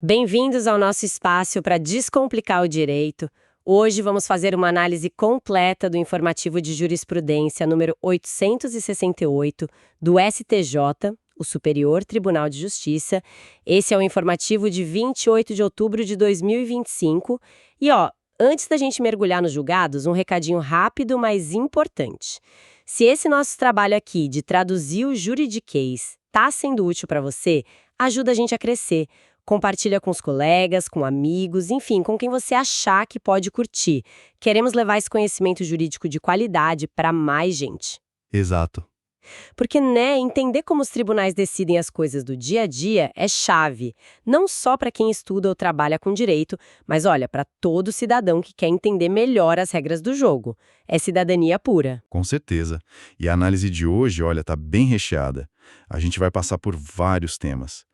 Bem-vindos ao nosso espaço para descomplicar o direito. Hoje vamos fazer uma análise completa do informativo de jurisprudência número 868 do STJ, o Superior Tribunal de Justiça. Esse é o informativo de 28 de outubro de 2025. E antes da gente mergulhar nos julgados, um recadinho rápido, mas importante. Se esse nosso trabalho aqui de traduzir o juridiquês está sendo útil para você, ajuda a gente a crescer. Compartilha com os colegas, com amigos, enfim, com quem você achar que pode curtir. Queremos levar esse conhecimento jurídico de qualidade para mais gente. Exato. Porque, entender como os tribunais decidem as coisas do dia a dia é chave. Não só para quem estuda ou trabalha com direito, mas para todo cidadão que quer entender melhor as regras do jogo. É cidadania pura. Com certeza. E a análise de hoje, tá bem recheada. A gente vai passar por vários temas.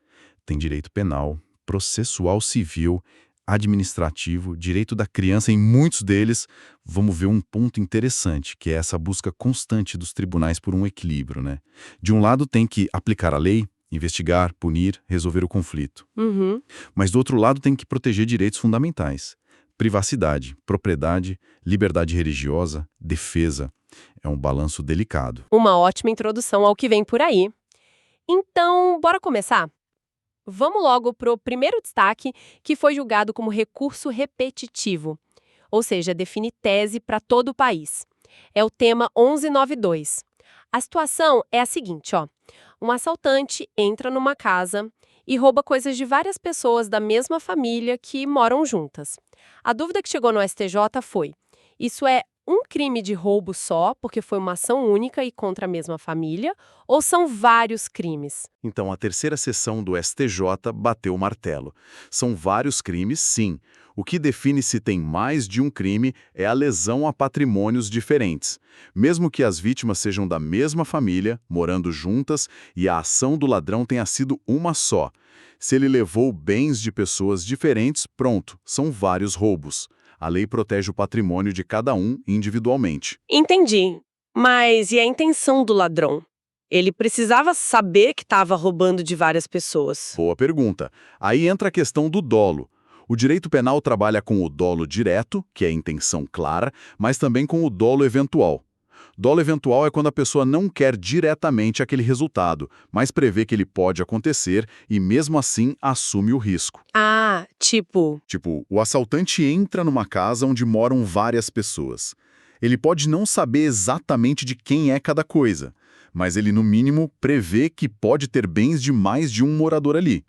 Tem direito penal, processual civil, administrativo, direito da criança. Em muitos deles, vamos ver um ponto interessante, que é essa busca constante dos tribunais por um equilíbrio, né? De um lado tem que aplicar a lei, investigar, punir, resolver o conflito. Mas do outro lado tem que proteger direitos fundamentais. Privacidade, propriedade, liberdade religiosa, defesa. É um balanço delicado. Uma ótima introdução ao que vem por aí. Então, bora começar? Vamos logo para o primeiro destaque, que foi julgado como recurso repetitivo, ou seja, define tese para todo o país. É o tema 1192. A situação é a seguinte, um assaltante entra numa casa e rouba coisas de várias pessoas da mesma família que moram juntas. A dúvida que chegou no STJ foi: isso é um crime de roubo só, porque foi uma ação única e contra a mesma família, ou são vários crimes? Então, a terceira sessão do STJ bateu o martelo. São vários crimes, sim. O que define se tem mais de um crime é a lesão a patrimônios diferentes. Mesmo que as vítimas sejam da mesma família, morando juntas, e a ação do ladrão tenha sido uma só. Se ele levou bens de pessoas diferentes, pronto, são vários roubos. A lei protege o patrimônio de cada um individualmente. Entendi. Mas e a intenção do ladrão? Ele precisava saber que estava roubando de várias pessoas. Boa pergunta. Aí entra a questão do dolo. O direito penal trabalha com o dolo direto, que é a intenção clara, mas também com o dolo eventual. Dolo eventual é quando a pessoa não quer diretamente aquele resultado, mas prevê que ele pode acontecer e, mesmo assim, assume o risco. Ah, tipo... Tipo, o assaltante entra numa casa onde moram várias pessoas. Ele pode não saber exatamente de quem é cada coisa, mas ele, no mínimo, prevê que pode ter bens de mais de um morador ali.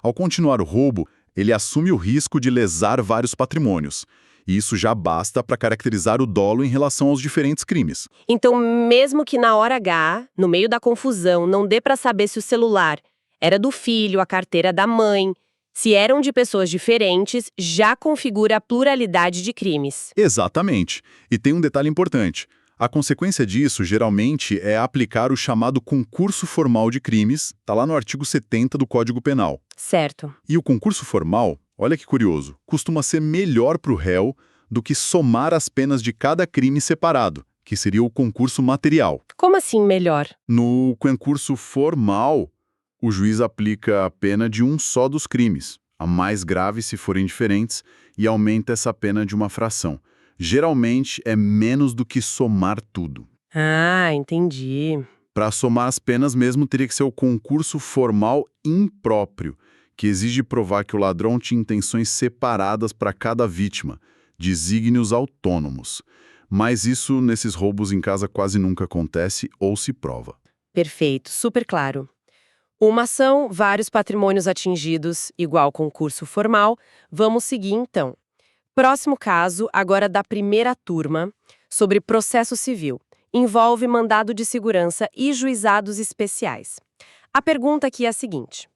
Ao continuar o roubo, ele assume o risco de lesar vários patrimônios. E isso já basta para caracterizar o dolo em relação aos diferentes crimes. Então, mesmo que na hora H, no meio da confusão, não dê para saber se o celular era do filho, a carteira da mãe, se eram de pessoas diferentes, já configura a pluralidade de crimes. Exatamente. E tem um detalhe importante. A consequência disso, geralmente, é aplicar o chamado concurso formal de crimes, está lá no artigo 70 do Código Penal. Certo. E o concurso formal, olha que curioso, costuma ser melhor para o réu do que somar as penas de cada crime separado, que seria o concurso material. Como assim melhor? No concurso formal, o juiz aplica a pena de um só dos crimes, a mais grave se forem diferentes, e aumenta essa pena de uma fração. Geralmente é menos do que somar tudo. Ah, entendi. Para somar as penas mesmo, teria que ser o concurso formal impróprio, que exige provar que o ladrão tinha intenções separadas para cada vítima, desígnios autônomos. Mas isso, nesses roubos em casa, quase nunca acontece ou se prova. Perfeito, super claro. Uma ação, vários patrimônios atingidos, igual concurso formal. Vamos seguir então. Próximo caso, agora da primeira turma, sobre processo civil. Envolve mandado de segurança e juizados especiais. A pergunta aqui é a seguinte: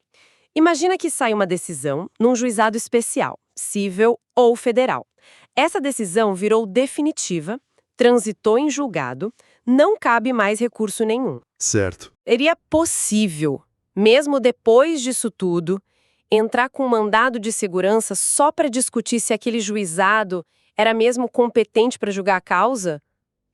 imagina que sai uma decisão num juizado especial, cível ou federal. Essa decisão virou definitiva, transitou em julgado, não cabe mais recurso nenhum. Certo. Seria possível, mesmo depois disso tudo, entrar com um mandado de segurança só para discutir se aquele juizado era mesmo competente para julgar a causa?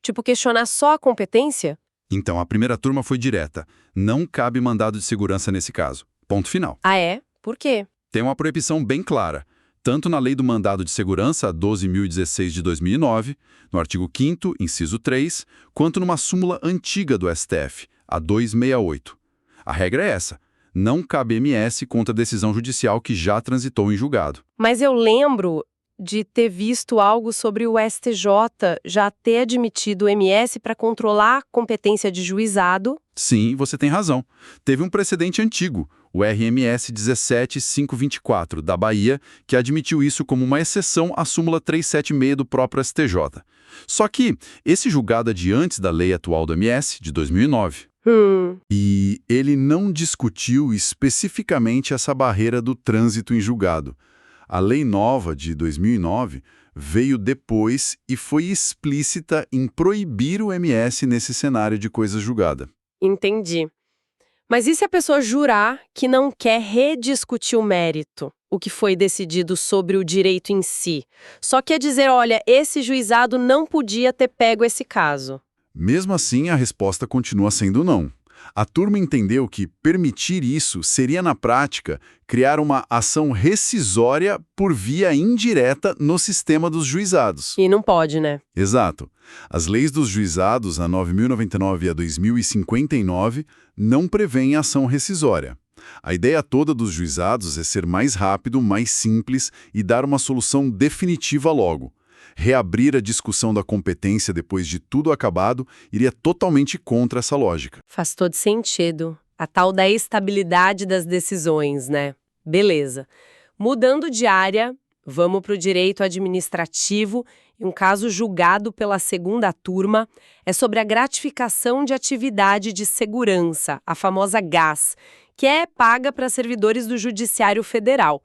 Tipo, questionar só a competência? Então, a primeira turma foi direta. Não cabe mandado de segurança nesse caso. Ponto final. Ah, é? Por quê? Tem uma proibição bem clara, tanto na Lei do Mandado de Segurança 12.016 de 2009, no artigo 5º, inciso 3, quanto numa súmula antiga do STF, a 268. A regra é essa: não cabe MS contra decisão judicial que já transitou em julgado. Mas eu lembro de ter visto algo sobre o STJ já ter admitido o MS para controlar a competência de juizado. Sim, você tem razão. Teve um precedente antigo, o RMS 17524, da Bahia, que admitiu isso como uma exceção à súmula 376 do próprio STJ. Só que esse julgado é de antes da lei atual do MS, de 2009. E ele não discutiu especificamente essa barreira do trânsito em julgado. A lei nova de 2009 veio depois e foi explícita em proibir o MS nesse cenário de coisa julgada. Entendi. Mas e se a pessoa jurar que não quer rediscutir o mérito, o que foi decidido sobre o direito em si? Só quer dizer, olha, esse juizado não podia ter pego esse caso. Mesmo assim, a resposta continua sendo não. A turma entendeu que permitir isso seria, na prática, criar uma ação rescisória por via indireta no sistema dos juizados. E não pode, né? Exato. As leis dos juizados, a 9.099 e a 2.059, não prevêem ação rescisória. A ideia toda dos juizados é ser mais rápido, mais simples e dar uma solução definitiva logo. Reabrir a discussão da competência depois de tudo acabado iria totalmente contra essa lógica. Faz todo sentido. A tal da estabilidade das decisões, né? Beleza. Mudando de área, vamos para o direito administrativo. Um caso julgado pela segunda turma é sobre a gratificação de atividade de segurança, a famosa GAS, que é paga para servidores do Judiciário Federal.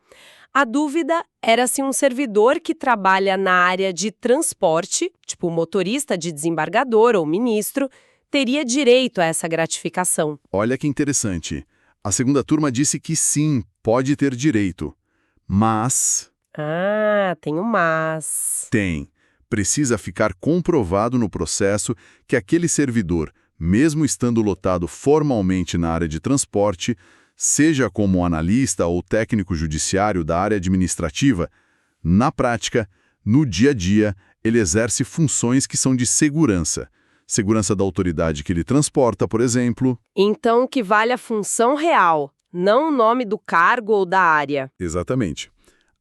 A dúvida era se um servidor que trabalha na área de transporte, tipo motorista de desembargador ou ministro, teria direito a essa gratificação. Olha que interessante. A segunda turma disse que sim, pode ter direito. Mas... tem um mas. Tem. Precisa ficar comprovado no processo que aquele servidor, mesmo estando lotado formalmente na área de transporte, seja como analista ou técnico judiciário da área administrativa, na prática, no dia a dia, ele exerce funções que são de segurança. Segurança da autoridade que ele transporta, por exemplo. Então, que vale a função real, não o nome do cargo ou da área. Exatamente.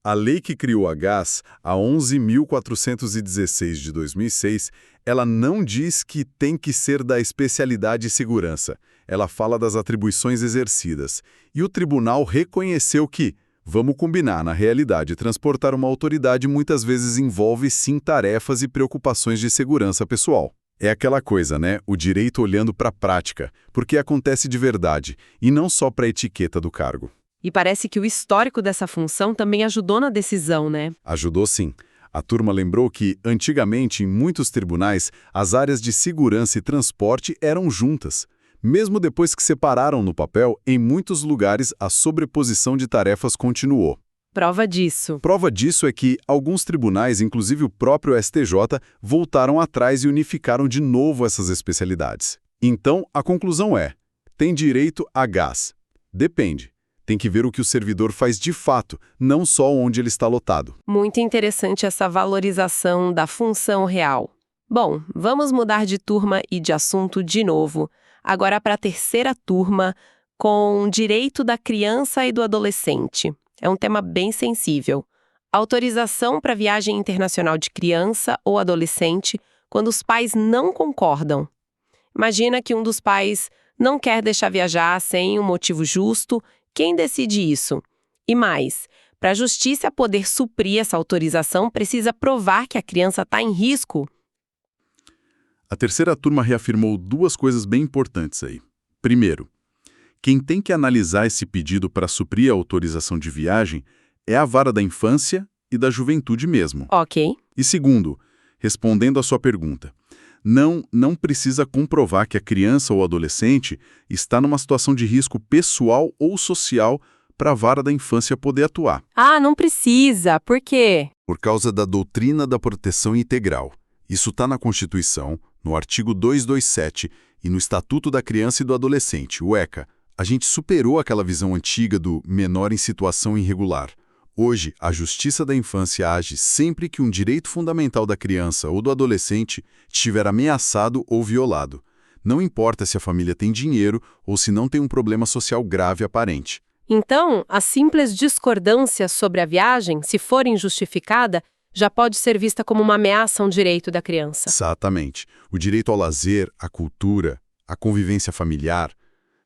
A lei que criou a GAS, a 11.416 de 2006, ela não diz que tem que ser da especialidade segurança. Ela fala das atribuições exercidas. E o tribunal reconheceu que, vamos combinar, na realidade, transportar uma autoridade muitas vezes envolve sim tarefas e preocupações de segurança pessoal. É aquela coisa, né? O direito olhando para a prática, porque acontece de verdade, e não só para a etiqueta do cargo. E parece que o histórico dessa função também ajudou na decisão, né? Ajudou sim. A turma lembrou que, antigamente, em muitos tribunais, as áreas de segurança e transporte eram juntas. Mesmo depois que separaram no papel, em muitos lugares a sobreposição de tarefas continuou. Prova disso. Prova disso é que alguns tribunais, inclusive o próprio STJ, voltaram atrás e unificaram de novo essas especialidades. Então, a conclusão é: tem direito a GAS. Depende. Tem que ver o que o servidor faz de fato, não só onde ele está lotado. Muito interessante essa valorização da função real. Bom, vamos mudar de turma e de assunto de novo. Agora para a terceira turma, com direito da criança e do adolescente. É um tema bem sensível. Autorização para viagem internacional de criança ou adolescente quando os pais não concordam. Imagina que um dos pais não quer deixar viajar sem um motivo justo. Quem decide isso? E mais, para a justiça poder suprir essa autorização, precisa provar que a criança está em risco. A terceira turma reafirmou duas coisas bem importantes aí. Primeiro, quem tem que analisar esse pedido para suprir a autorização de viagem é a vara da infância e da juventude mesmo. Ok. E segundo, respondendo à sua pergunta, não precisa comprovar que a criança ou adolescente está numa situação de risco pessoal ou social para a vara da infância poder atuar. Não precisa. Por quê? Por causa da doutrina da proteção integral. Isso está na Constituição, no artigo 227 e no Estatuto da Criança e do Adolescente, o ECA, A gente superou aquela visão antiga do menor em situação irregular. Hoje, a Justiça da Infância age sempre que um direito fundamental da criança ou do adolescente estiver ameaçado ou violado. Não importa se a família tem dinheiro ou se não tem um problema social grave aparente. Então, a simples discordância sobre a viagem, se for injustificada, já pode ser vista como uma ameaça a um direito da criança. Exatamente. O direito ao lazer, à cultura, à convivência familiar,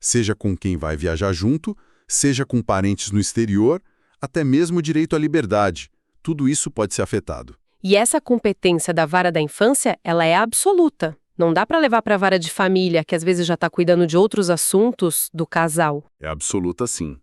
seja com quem vai viajar junto, seja com parentes no exterior, até mesmo o direito à liberdade. Tudo isso pode ser afetado. E essa competência da vara da infância, ela é absoluta. Não dá para levar para a vara de família, que às vezes já está cuidando de outros assuntos do casal. É absoluta, sim.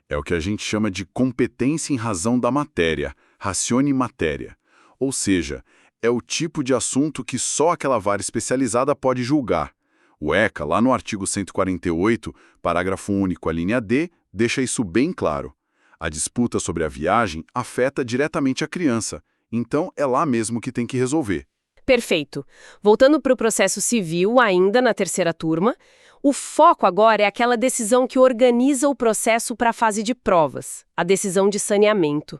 É o que a gente chama de competência em razão da matéria, ratione matéria. Ou seja, é o tipo de assunto que só aquela vara especializada pode julgar. O ECA, lá no artigo 148, parágrafo único, a linha D, deixa isso bem claro. A disputa sobre a viagem afeta diretamente a criança, então é lá mesmo que tem que resolver. Perfeito. Voltando para o processo civil, ainda na terceira turma, o foco agora é aquela decisão que organiza o processo para a fase de provas, a decisão de saneamento.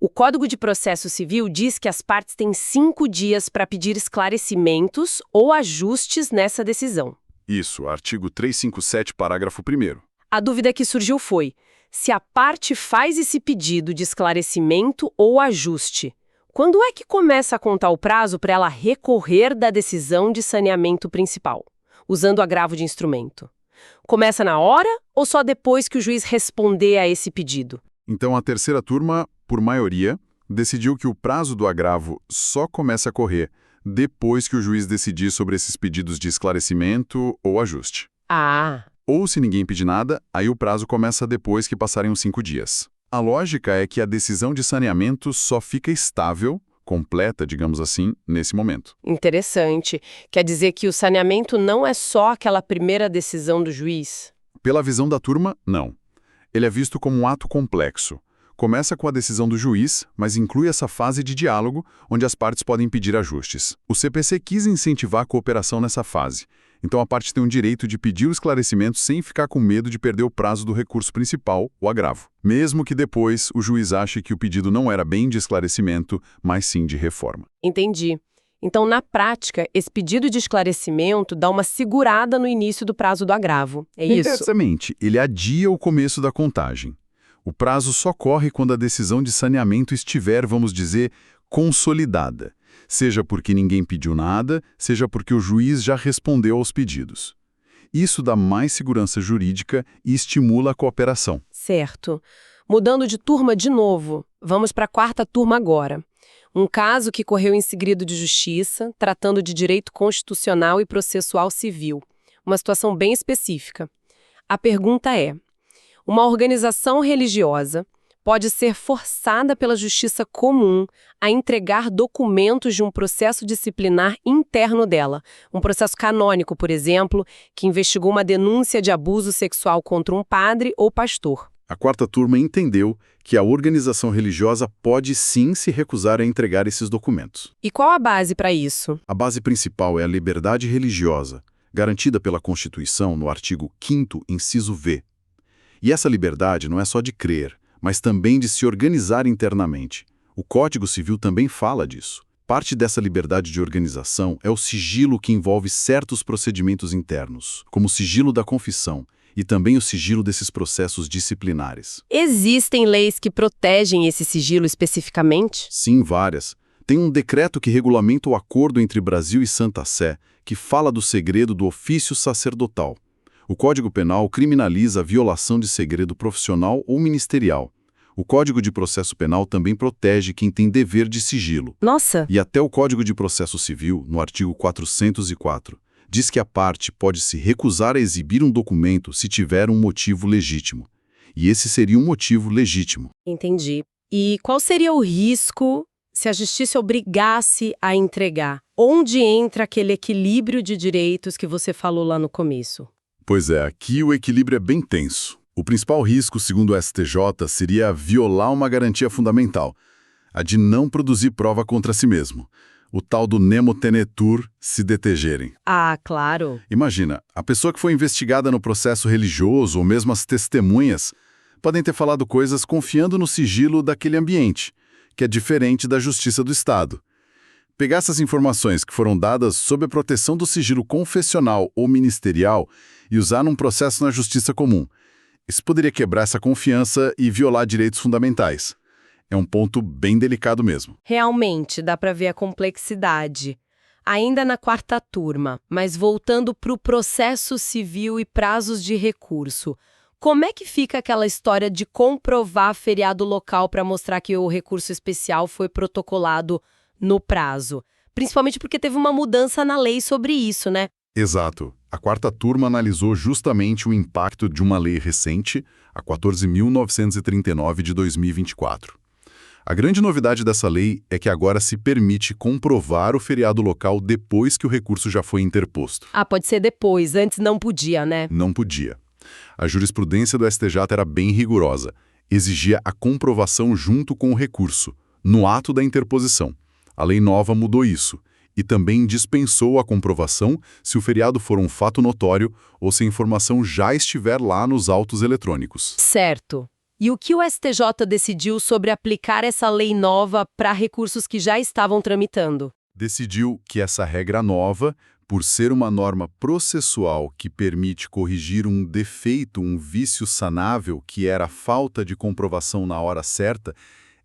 O Código de Processo Civil diz que as partes têm 5 dias para pedir esclarecimentos ou ajustes nessa decisão. Isso, artigo 357, parágrafo 1º. A dúvida que surgiu foi se a parte faz esse pedido de esclarecimento ou ajuste. Quando é que começa a contar o prazo para ela recorrer da decisão de saneamento principal, usando o agravo de instrumento? Começa na hora ou só depois que o juiz responder a esse pedido? Então, a terceira turma, por maioria, decidiu que o prazo do agravo só começa a correr depois que o juiz decidir sobre esses pedidos de esclarecimento ou ajuste. Ah, Ou, se ninguém pedir nada, aí o prazo começa depois que passarem os 5 dias. A lógica é que a decisão de saneamento só fica estável, completa, digamos assim, nesse momento. interessante. Quer dizer que o saneamento não é só aquela primeira decisão do juiz? Pela visão da turma, não. Ele é visto como um ato complexo. Começa com a decisão do juiz, mas inclui essa fase de diálogo, onde as partes podem pedir ajustes. O CPC quis incentivar a cooperação nessa fase, então a parte tem o direito de pedir o esclarecimento sem ficar com medo de perder o prazo do recurso principal, o agravo. Mesmo que depois o juiz ache que o pedido não era bem de esclarecimento, mas sim de reforma. Entendi. Então, na prática, esse pedido de esclarecimento dá uma segurada no início do prazo do agravo. É isso? Exatamente. Ele adia o começo da contagem. O prazo só corre quando a decisão de saneamento estiver, vamos dizer, consolidada. Seja porque ninguém pediu nada, seja porque o juiz já respondeu aos pedidos. Isso dá mais segurança jurídica e estimula a cooperação. Certo. Mudando de turma de novo, vamos para a quarta turma agora. Um caso que correu em segredo de justiça, tratando de direito constitucional e processual civil. Uma situação bem específica. A pergunta é: uma organização religiosa pode ser forçada pela justiça comum a entregar documentos de um processo disciplinar interno dela, um processo canônico, por exemplo, que investigou uma denúncia de abuso sexual contra um padre ou pastor. A quarta turma entendeu que a organização religiosa pode sim se recusar a entregar esses documentos. E qual a base para isso? A base principal é a liberdade religiosa, garantida pela Constituição no artigo 5º, inciso V. E essa liberdade não é só de crer, mas também de se organizar internamente. O Código Civil também fala disso. Parte dessa liberdade de organização é o sigilo que envolve certos procedimentos internos, como o sigilo da confissão, e também o sigilo desses processos disciplinares. Existem leis que protegem esse sigilo especificamente? Sim, várias. Tem um decreto que regulamenta o acordo entre Brasil e Santa Sé, que fala do segredo do ofício sacerdotal. O Código Penal criminaliza a violação de segredo profissional ou ministerial. O Código de Processo Penal também protege quem tem dever de sigilo. Nossa! E até o Código de Processo Civil, no artigo 404, diz que a parte pode se recusar a exibir um documento se tiver um motivo legítimo. E esse seria um motivo legítimo. Entendi. E qual seria o risco se a justiça obrigasse a entregar? Onde entra aquele equilíbrio de direitos que você falou lá no começo? Pois é, aqui o equilíbrio é bem tenso. O principal risco, segundo o STJ, seria violar uma garantia fundamental, a de não produzir prova contra si mesmo. o tal do nemo tenetur se detegerem. Ah, claro. Imagina, a pessoa que foi investigada no processo religioso ou mesmo as testemunhas podem ter falado coisas confiando no sigilo daquele ambiente, que é diferente da justiça do Estado. Pegar essas informações que foram dadas sob a proteção do sigilo confessional ou ministerial e usar num processo na justiça comum. Isso poderia quebrar essa confiança e violar direitos fundamentais. É um ponto bem delicado mesmo. Realmente, dá para ver a complexidade. Ainda na quarta turma, mas voltando para o processo civil e prazos de recurso. Como é que fica aquela história de comprovar feriado local para mostrar que o recurso especial foi protocolado no prazo? Principalmente porque teve uma mudança na lei sobre isso, né? Exato. A quarta turma analisou justamente o impacto de uma lei recente, a 14.939 de 2024. A grande novidade dessa lei é que agora se permite comprovar o feriado local depois que o recurso já foi interposto. Ah, pode ser depois, antes não podia, né? Não podia. A jurisprudência do STJ era bem rigorosa. Exigia a comprovação junto com o recurso, no ato da interposição. A lei nova mudou isso e também dispensou a comprovação se o feriado for um fato notório ou se a informação já estiver lá nos autos eletrônicos. Certo. E o que o STJ decidiu sobre aplicar essa lei nova para recursos que já estavam tramitando? Decidiu que essa regra nova, por ser uma norma processual que permite corrigir um defeito, um vício sanável, que era a falta de comprovação na hora certa,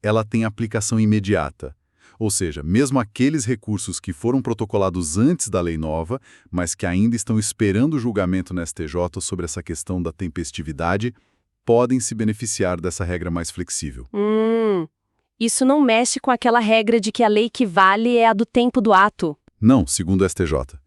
ela tem aplicação imediata. Ou seja, mesmo aqueles recursos que foram protocolados antes da lei nova, mas que ainda estão esperando o julgamento no STJ sobre essa questão da tempestividade, podem se beneficiar dessa regra mais flexível. Isso não mexe com aquela regra de que a lei que vale é a do tempo do ato. Não, segundo o STJ,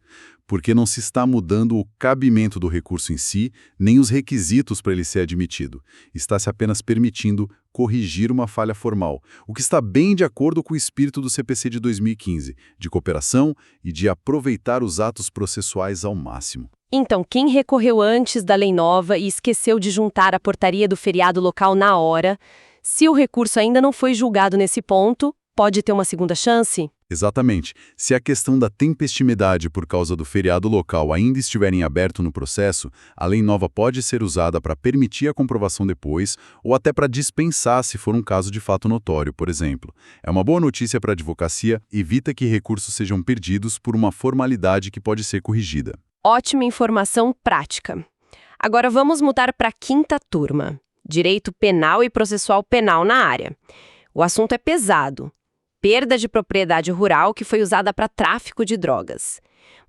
porque não se está mudando o cabimento do recurso em si, nem os requisitos para ele ser admitido. Está-se apenas permitindo corrigir uma falha formal, o que está bem de acordo com o espírito do CPC de 2015, de cooperação e de aproveitar os atos processuais ao máximo. Então, quem recorreu antes da lei nova e esqueceu de juntar a portaria do feriado local na hora, se o recurso ainda não foi julgado nesse ponto, pode ter uma segunda chance? Exatamente. Se a questão da tempestimidade por causa do feriado local ainda estiver em aberto no processo, a lei nova pode ser usada para permitir a comprovação depois ou até para dispensar se for um caso de fato notório, por exemplo. É uma boa notícia para a advocacia, evita que recursos sejam perdidos por uma formalidade que pode ser corrigida. Ótima informação prática. Agora vamos mudar para a quinta turma. Direito penal e processual penal na área. O assunto é pesado. Perda de propriedade rural que foi usada para tráfico de drogas.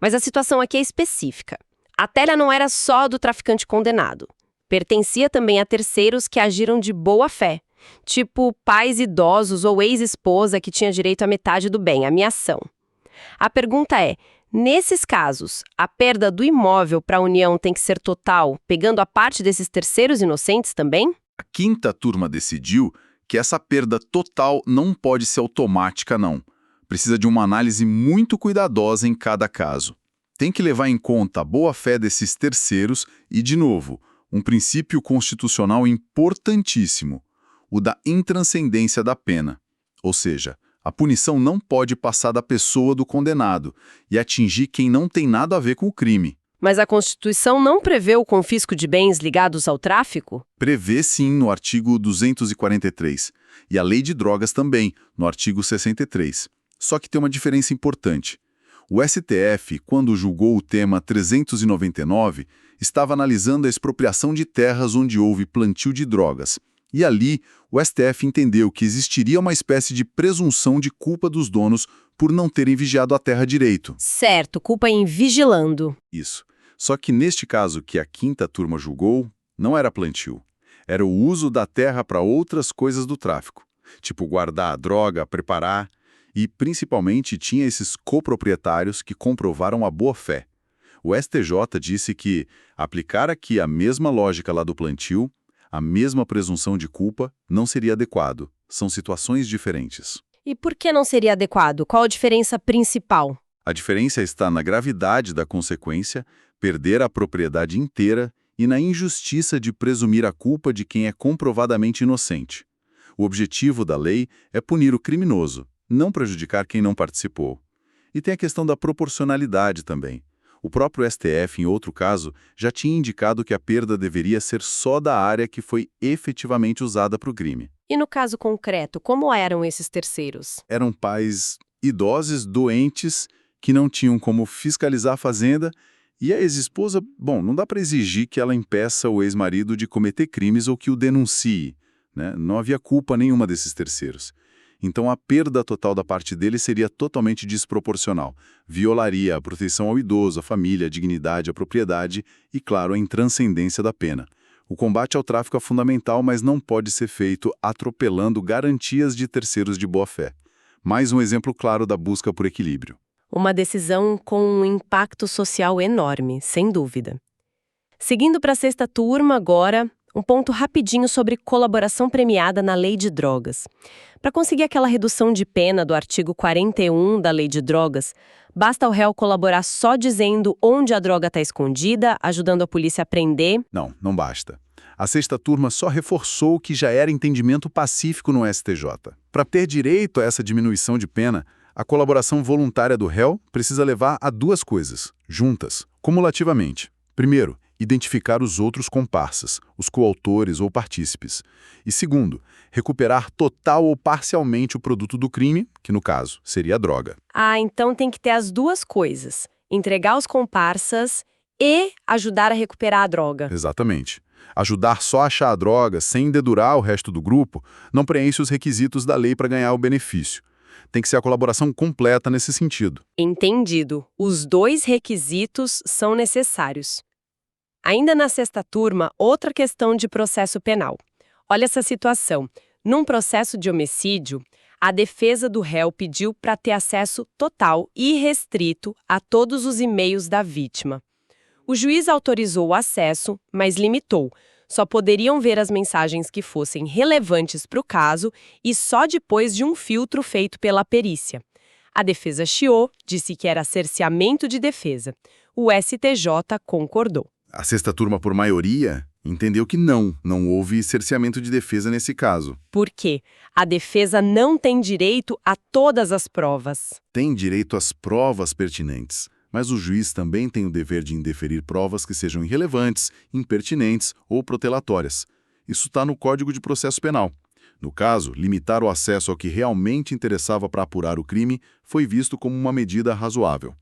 Mas a situação aqui é específica. A telha não era só do traficante condenado. Pertencia também a terceiros que agiram de boa fé, tipo pais idosos ou ex-esposa que tinha direito à metade do bem, ameação. A pergunta é, nesses casos, a perda do imóvel para a União tem que ser total, pegando a parte desses terceiros inocentes também? A quinta turma decidiu que essa perda total não pode ser automática, não. Precisa de uma análise muito cuidadosa em cada caso. Tem que levar em conta a boa-fé desses terceiros e, de novo, um princípio constitucional importantíssimo, o da intranscendência da pena. Ou seja, a punição não pode passar da pessoa do condenado e atingir quem não tem nada a ver com o crime. Mas a Constituição não prevê o confisco de bens ligados ao tráfico? Prevê sim no artigo 243, e a Lei de Drogas também, no artigo 63. Só que tem uma diferença importante. O STF, quando julgou o tema 399, estava analisando a expropriação de terras onde houve plantio de drogas. E ali, o STF entendeu que existiria uma espécie de presunção de culpa dos donos por não terem vigiado a terra direito. Certo, culpa em vigilando. Isso. Só que neste caso que a quinta turma julgou, não era plantio. Era o uso da terra para outras coisas do tráfico. Tipo guardar a droga, preparar. E, principalmente, tinha esses coproprietários que comprovaram a boa-fé. O STJ disse que aplicar aqui a mesma lógica lá do plantio, a mesma presunção de culpa, não seria adequado. São situações diferentes. E por que não seria adequado? Qual a diferença principal? A diferença está na gravidade da consequência, perder a propriedade inteira, e na injustiça de presumir a culpa de quem é comprovadamente inocente. O objetivo da lei é punir o criminoso, não prejudicar quem não participou. E tem a questão da proporcionalidade também. O próprio STF, em outro caso, já tinha indicado que a perda deveria ser só da área que foi efetivamente usada para o crime. E no caso concreto, como eram esses terceiros? Eram pais idosos, doentes, que não tinham como fiscalizar a fazenda, e a ex-esposa, bom, não dá para exigir que ela impeça o ex-marido de cometer crimes ou que o denuncie, né? Não havia culpa nenhuma desses terceiros. Então a perda total da parte dele seria totalmente desproporcional. Violaria a proteção ao idoso, a família, a dignidade, a propriedade e, claro, a intranscendência da pena. O combate ao tráfico é fundamental, mas não pode ser feito atropelando garantias de terceiros de boa-fé. Mais um exemplo claro da busca por equilíbrio. Uma decisão com um impacto social enorme, sem dúvida. Seguindo para a sexta turma agora, um ponto rapidinho sobre colaboração premiada na Lei de Drogas. Para conseguir aquela redução de pena do artigo 41 da Lei de Drogas, basta o réu colaborar só dizendo onde a droga está escondida, ajudando a polícia a prender? Não, não basta. A sexta turma só reforçou o que já era entendimento pacífico no STJ. Para ter direito a essa diminuição de pena, a colaboração voluntária do réu precisa levar a duas coisas, juntas, cumulativamente. Primeiro, identificar os outros comparsas, os coautores ou partícipes. E segundo, recuperar total ou parcialmente o produto do crime, que no caso seria a droga. Ah, então tem que ter as duas coisas. Entregar os comparsas e ajudar a recuperar a droga. Exatamente. Ajudar só a achar a droga, sem dedurar o resto do grupo, não preenche os requisitos da lei para ganhar o benefício. Tem que ser a colaboração completa nesse sentido. Entendido. Os dois requisitos são necessários. Ainda na sexta turma, outra questão de processo penal. Olha essa situação. Num processo de homicídio, a defesa do réu pediu para ter acesso total e irrestrito a todos os e-mails da vítima. O juiz autorizou o acesso, mas limitou. Só poderiam ver as mensagens que fossem relevantes para o caso e só depois de um filtro feito pela perícia. A defesa chiou, disse que era cerceamento de defesa. O STJ concordou. A sexta turma, por maioria, entendeu que não houve cerceamento de defesa nesse caso. Por quê? A defesa não tem direito a todas as provas. Tem direito às provas pertinentes, mas o juiz também tem o dever de indeferir provas que sejam irrelevantes, impertinentes ou protelatórias. Isso está no Código de Processo Penal. No caso, limitar o acesso ao que realmente interessava para apurar o crime foi visto como uma medida razoável.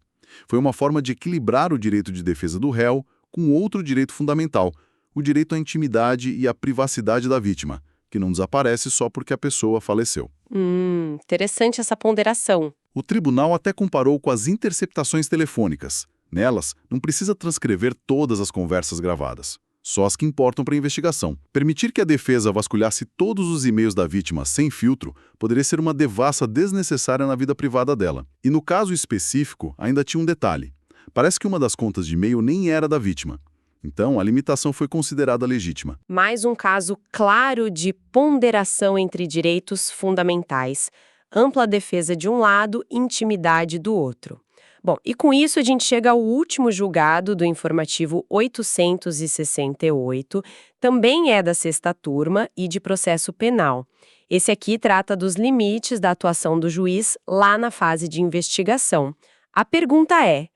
Foi uma forma de equilibrar o direito de defesa do réu com outro direito fundamental, o direito à intimidade e à privacidade da vítima, que não desaparece só porque a pessoa faleceu. Interessante essa ponderação. O tribunal até comparou com as interceptações telefônicas. Nelas, não precisa transcrever todas as conversas gravadas, só as que importam para a investigação. Permitir que a defesa vasculhasse todos os e-mails da vítima sem filtro poderia ser uma devassa desnecessária na vida privada dela. E no caso específico, ainda tinha um detalhe. Parece que uma das contas de e-mail nem era da vítima. Então, a limitação foi considerada legítima. Mais um caso claro de ponderação entre direitos fundamentais. Ampla defesa de um lado, intimidade do outro. Bom, e com isso a gente chega ao último julgado do informativo 868, também é da sexta turma e de processo penal. Esse aqui trata dos limites da atuação do juiz lá na fase de investigação. A pergunta é: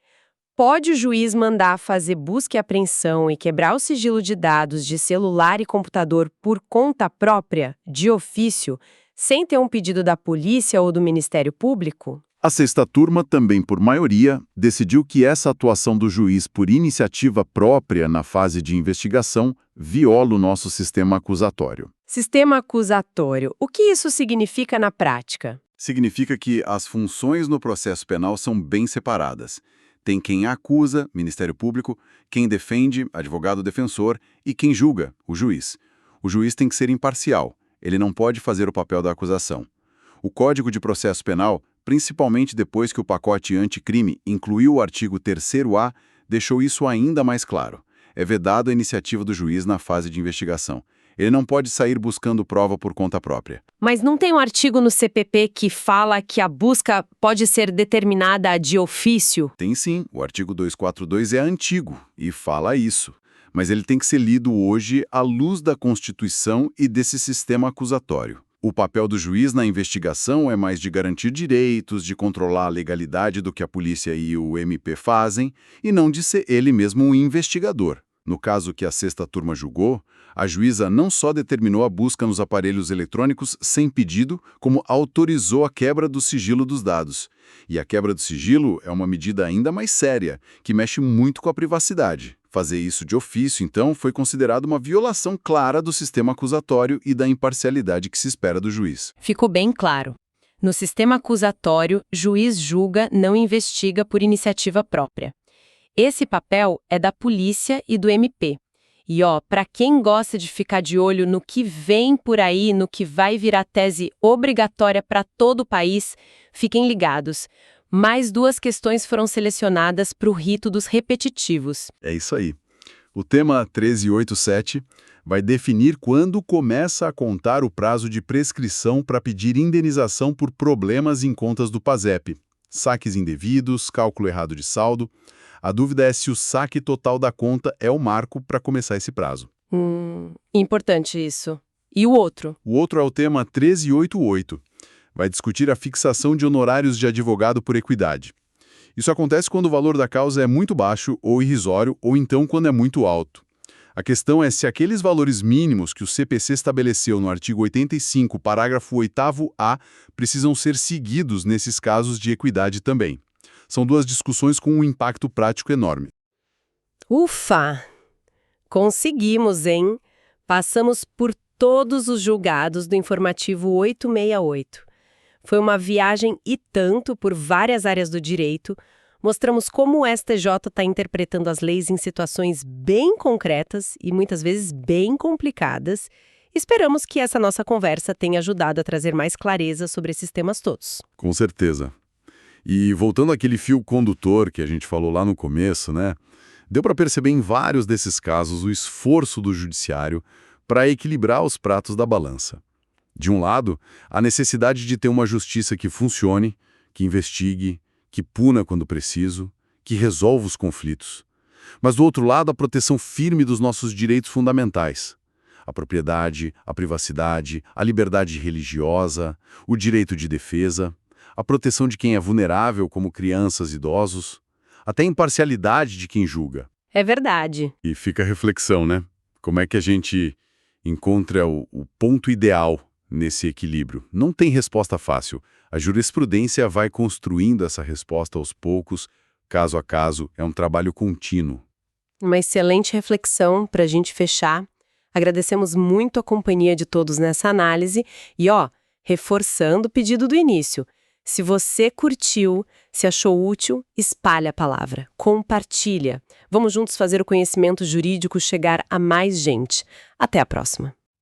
pode o juiz mandar fazer busca e apreensão e quebrar o sigilo de dados de celular e computador por conta própria, de ofício, sem ter um pedido da polícia ou do Ministério Público? A sexta turma, também por maioria, decidiu que essa atuação do juiz por iniciativa própria na fase de investigação viola o nosso sistema acusatório. Sistema acusatório. O que isso significa na prática? Significa que as funções no processo penal são bem separadas. Tem quem acusa, Ministério Público, quem defende, advogado defensor, e quem julga, o juiz. O juiz tem que ser imparcial, ele não pode fazer o papel da acusação. O Código de Processo Penal, principalmente depois que o pacote anticrime incluiu o artigo 3º-A, deixou isso ainda mais claro. É vedado a iniciativa do juiz na fase de investigação. Ele não pode sair buscando prova por conta própria. Mas não tem um artigo no CPP que fala que a busca pode ser determinada de ofício? Tem sim, o artigo 242 é antigo e fala isso. Mas ele tem que ser lido hoje à luz da Constituição e desse sistema acusatório. O papel do juiz na investigação é mais de garantir direitos, de controlar a legalidade do que a polícia e o MP fazem, e não de ser ele mesmo um investigador. No caso que a sexta turma julgou, a juíza não só determinou a busca nos aparelhos eletrônicos sem pedido, como autorizou a quebra do sigilo dos dados. E a quebra do sigilo é uma medida ainda mais séria, que mexe muito com a privacidade. Fazer isso de ofício, então, foi considerado uma violação clara do sistema acusatório e da imparcialidade que se espera do juiz. Ficou bem claro. No sistema acusatório, juiz julga, não investiga por iniciativa própria. Esse papel é da polícia e do MP. E para quem gosta de ficar de olho no que vem por aí, no que vai virar tese obrigatória para todo o país, fiquem ligados. Mais 2 questões foram selecionadas para o rito dos repetitivos. É isso aí. O tema 1387 vai definir quando começa a contar o prazo de prescrição para pedir indenização por problemas em contas do PASEP. Saques indevidos, cálculo errado de saldo. A dúvida é se o saque total da conta é o marco para começar esse prazo. Importante isso. E o outro? O outro é o tema 1388. Vai discutir a fixação de honorários de advogado por equidade. Isso acontece quando o valor da causa é muito baixo ou irrisório, ou então quando é muito alto. A questão é se aqueles valores mínimos que o CPC estabeleceu no artigo 85, parágrafo 8º-A, precisam ser seguidos nesses casos de equidade também. São 2 discussões com um impacto prático enorme. Ufa! Conseguimos, hein? Passamos por todos os julgados do informativo 868. Foi uma viagem e tanto por várias áreas do direito. Mostramos como o STJ está interpretando as leis em situações bem concretas e muitas vezes bem complicadas. Esperamos que essa nossa conversa tenha ajudado a trazer mais clareza sobre esses temas todos. Com certeza. E voltando àquele fio condutor que a gente falou lá no começo, né? Deu para perceber em vários desses casos o esforço do judiciário para equilibrar os pratos da balança. De um lado, a necessidade de ter uma justiça que funcione, que investigue, que puna quando preciso, que resolva os conflitos. Mas do outro lado, a proteção firme dos nossos direitos fundamentais. A propriedade, a privacidade, a liberdade religiosa, o direito de defesa, a proteção de quem é vulnerável, como crianças e idosos, até a imparcialidade de quem julga. É verdade. E fica a reflexão, né? Como é que a gente encontra o ponto ideal nesse equilíbrio? Não tem resposta fácil. A jurisprudência vai construindo essa resposta aos poucos, caso a caso, é um trabalho contínuo. Uma excelente reflexão para a gente fechar. Agradecemos muito a companhia de todos nessa análise e, reforçando o pedido do início. Se você curtiu, se achou útil, espalha a palavra, compartilha. Vamos juntos fazer o conhecimento jurídico chegar a mais gente. Até a próxima.